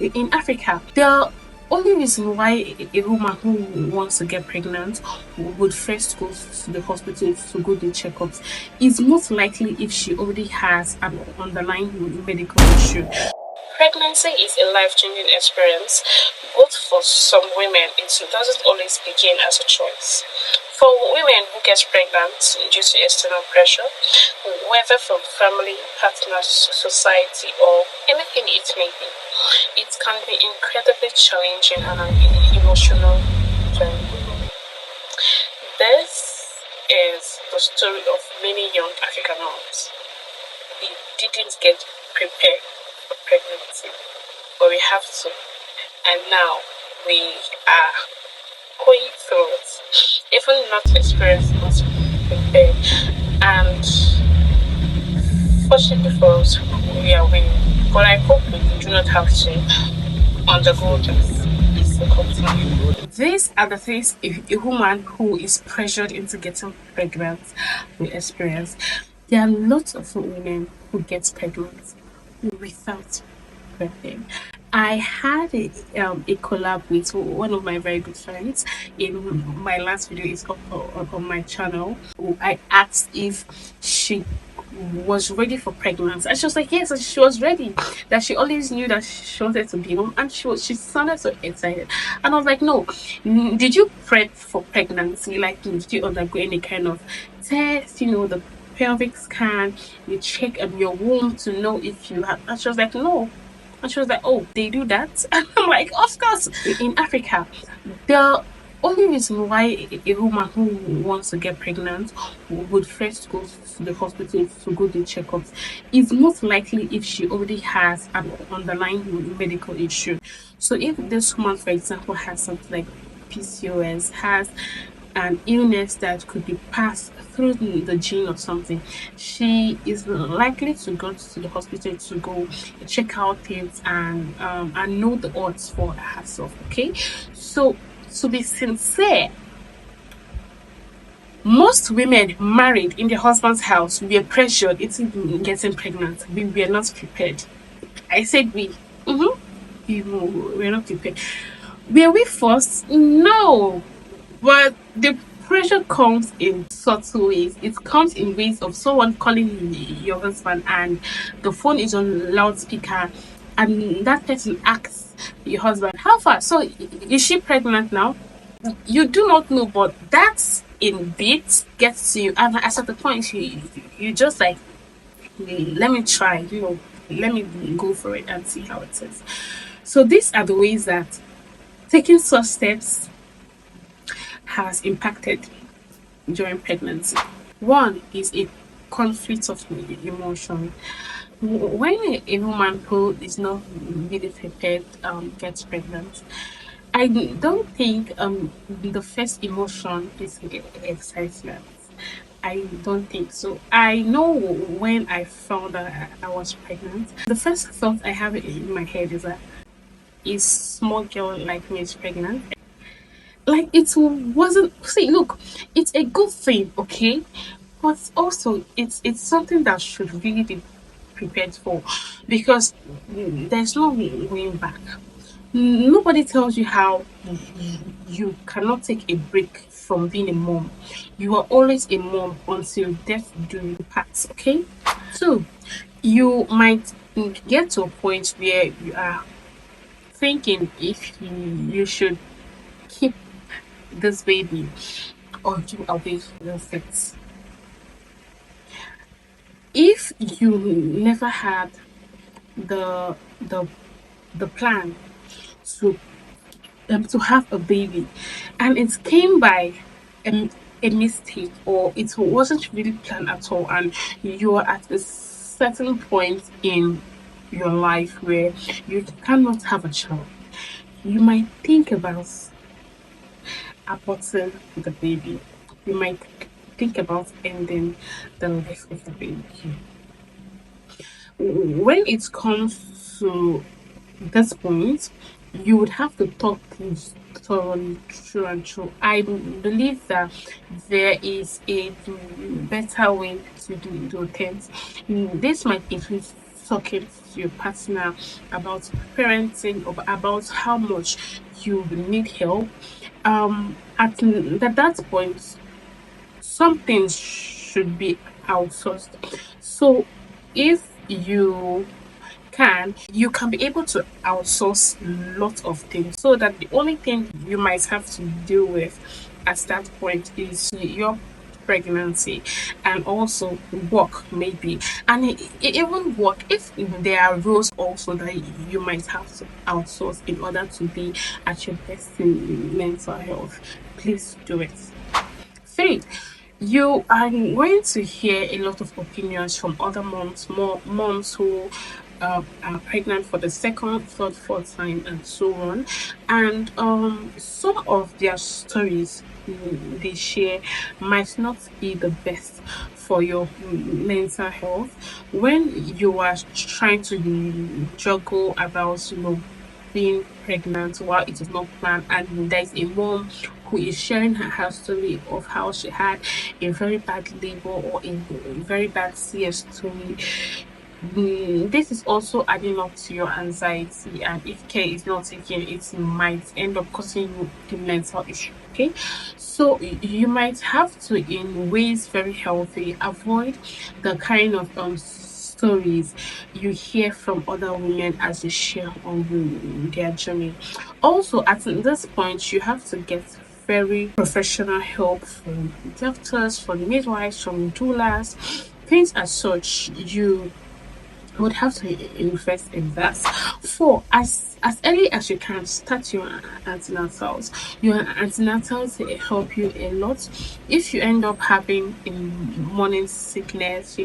In Africa, the only reason why a woman who wants to get pregnant would first go to the hospital to go do checkups is most likely if she already has an underlying medical issue. Pregnancy is a life-changing experience, but for some women, it doesn't always begin as a choice. For women who get pregnant due to external pressure, whether from family, partners, society, or anything it may be, it can be incredibly challenging and an emotional journey. This is the story of many young African moms. We didn't get prepared for pregnancy, but we have to. And now we are going through it. Even not experienced, not prepared. And fortunately for us, we are winning. But I hope we do not have to undergo this. To continue. These are the things a woman who is pressured into getting pregnant will experience. There are lots of women who get pregnant without birthing. I had a collab with one of my very good friends. In my last video, is up on my channel. I asked if she was ready for pregnancy, and she was like, yes, and she was ready. That she always knew that she wanted to be mom, and she sounded so excited. And I was like, no, did you prep for pregnancy? Like, did you undergo any kind of test? The pelvic scan, you check your womb to know if you have. And she was like, no. And she was like, oh, they do that? And I'm like, of course. In Africa, the only reason why a woman who wants to get pregnant would first go to the hospital to go do checkups is most likely if she already has an underlying medical issue. So if this woman, for example, has something like PCOS, has an illness that could be passed through the gene or something, she is likely to go to the hospital to go check out things and know the odds for herself. Okay, so to be sincere, most women married in their husband's house were pressured into getting pregnant. We were not prepared. I said we. We were not prepared. Were we forced? No. But the pressure comes in subtle ways. It comes in ways of someone calling your husband and the phone is on loudspeaker and that person asks your husband, how far? So is she pregnant now? You do not know, but that's in bits gets to you. And at the point, you just like, let me try, let me go for it and see how it is. So these are the ways that taking such steps has impacted during pregnancy. One is a conflict of emotion. When a woman who is not really prepared gets pregnant, I don't think the first emotion is excitement. I don't think so. I know when I found out I was pregnant, the first thought I have in my head is that a small girl like me is pregnant. Like it wasn't, see, look, it's a good thing, okay, but also it's something that should really be prepared for, because there's no going back. Nobody tells you how you cannot take a break from being a mom. You are always a mom until death do you part, okay? So you might get to a point where you are thinking if you should keep this baby or do away with it. If you never had the the the plan to have a baby and it came by a, a mistake, or it wasn't really planned at all, and you're at a certain point in your life where you cannot have a child, you might think about aborting the baby. You might think about ending the life of the baby. When it comes to this point, you would have to talk things thoroughly through and through. I believe that there is a better way to do things. This might include talking to your partner about parenting or about how much you need help, at that point, some things should be outsourced. So if you can be able to outsource lots of things so that the only thing you might have to deal with at that point is your pregnancy and also work maybe. And even work, if there are roles also that you might have to outsource in order to be at your best in mental health, please do it. Three, you are going to hear a lot of opinions from other moms, more moms who are pregnant for the second, third, fourth time, and so on. And some of their stories they share might not be the best for your mental health when you are trying to juggle about being pregnant while it is not planned, and there's a mom who is sharing her story of how she had a very bad labor or a very bad CS story. This is also adding up to your anxiety, and if care is not taken, it might end up causing you the mental issue. Okay, so you might have to, in ways very healthy, avoid the kind of stories you hear from other women as they share on their journey. Also, at this point, you have to get very professional help from doctors, from midwives, from doulas, things as such. You would have to invest in that. For as early as you can, start your antenatals. Your antenatals help you a lot. If you end up having a morning sickness,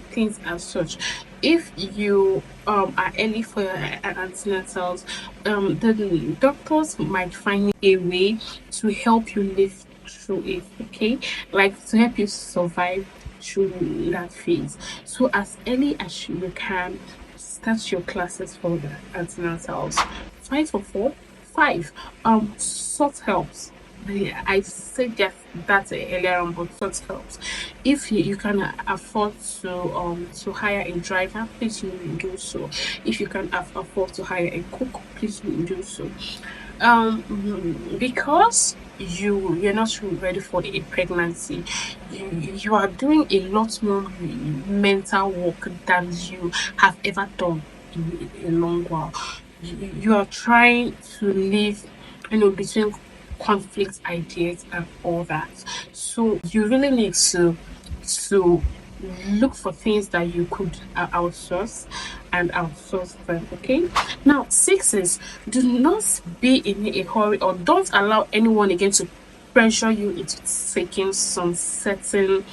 things as such. If you are early for your antenatals, the doctors might find a way to help you live through it. Okay, like to help you survive through that phase. So as early as you can, start your classes for the antenatals. Five for four, five. Sort helps. Yeah, I said that earlier on, but sort helps. If you can afford to hire a driver, please do so. If you can afford to hire a cook, please do so. Because you're not ready for a pregnancy, you are doing a lot more mental work than you have ever done in a long while. You are trying to live, between conflict ideas and all that. So you really need to look for things that you could outsource and outsource them. Okay. Now, six is, do not be in a hurry, or don't allow anyone again to pressure you into taking some certain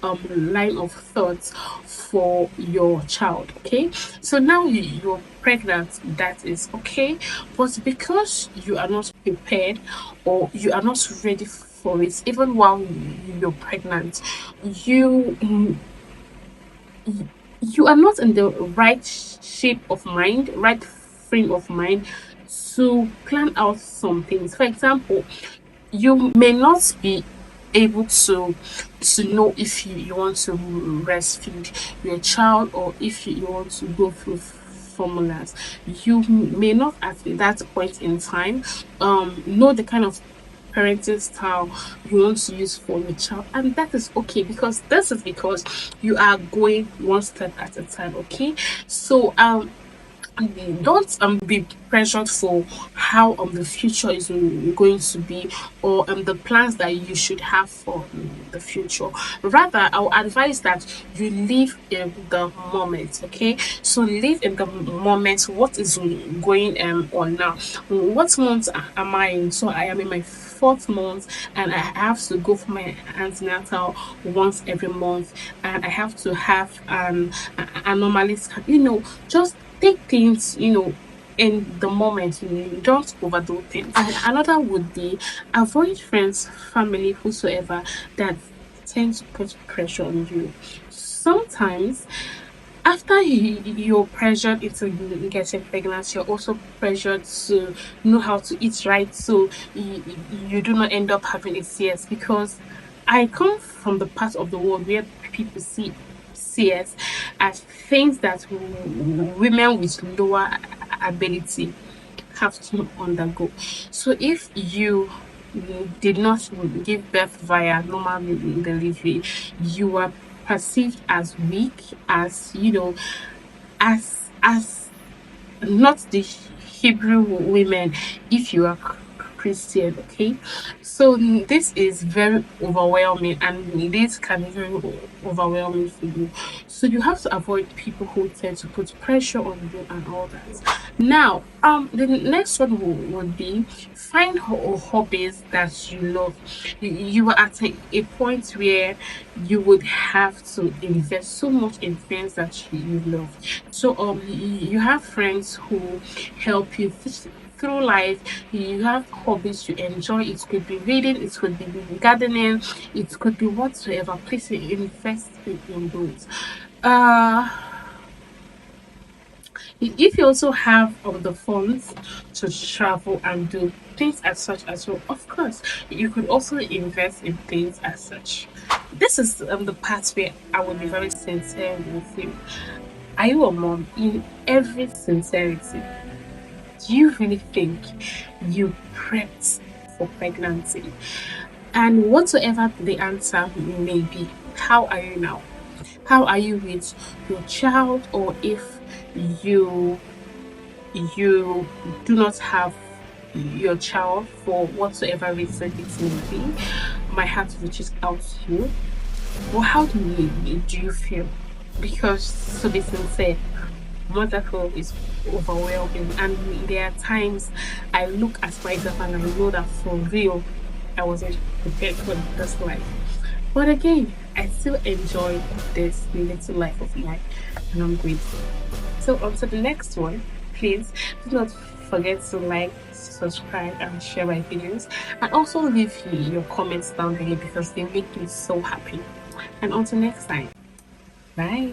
line of thoughts for your child. Okay, so now you're pregnant, that is okay, but because you are not prepared or you are not ready for it, even while you're pregnant, you you are not in the right shape of mind, right frame of mind to plan out some things. For example, you may not be able to know if you want to breastfeed your child, or if you want to go through formulas. You may not at that point in time know the kind of parenting style you want to use for your child, and that is okay, because this is because you are going one step at a time. Okay, so don't be pressured for how the future is going to be, or the plans that you should have for the future. Rather, I will advise that you live in the moment. Okay, so live in the moment. What is going on now? What month am I in? So I am in my fourth month, and I have to go for my antenatal once every month, and I have to have an anomaly scan. Just take things, in the moment. Don't overdo things. And another would be, avoid friends, family, whosoever that tend to put pressure on you. Sometimes after you're pressured into getting pregnant, you're also pressured to know how to eat right, so you do not end up having a CS. Because I come from the part of the world where people CS as things that women with lower ability have to undergo. So if you did not give birth via normal delivery, you are perceived as weak, as as not the Hebrew women if you are Christian, okay? So this is very overwhelming, and this can be very overwhelming for you. So you have to avoid people who tend to put pressure on you and all that. Now, the next one would be find hobbies that you love. You are at a point where you would have to invest so much in things that you love. So you have friends who help you through life. You have hobbies you enjoy. It could be reading, it could be gardening, it could be whatsoever. Please invest in those. Uh if you also have the funds to travel and do things as such as well, of course, you could also invest in things as such. This is the part where I will be very sincere with you. Are you a mom? In every sincerity, do you really think you prepped for pregnancy? And whatsoever the answer may be, how are you now? How are you with your child? Or if you you do not have your child for whatsoever reason it may be, my heart reaches out to you. Well, how do you feel? Because to be sincere, motherhood is overwhelming, and there are times I look at myself and I know that for real I wasn't prepared for this life. But again, I still enjoy this little life of mine, and I'm grateful. So on to the next one. Please do not forget to like, subscribe, and share my videos, and also leave your comments down below because they make me so happy. And until next time, bye.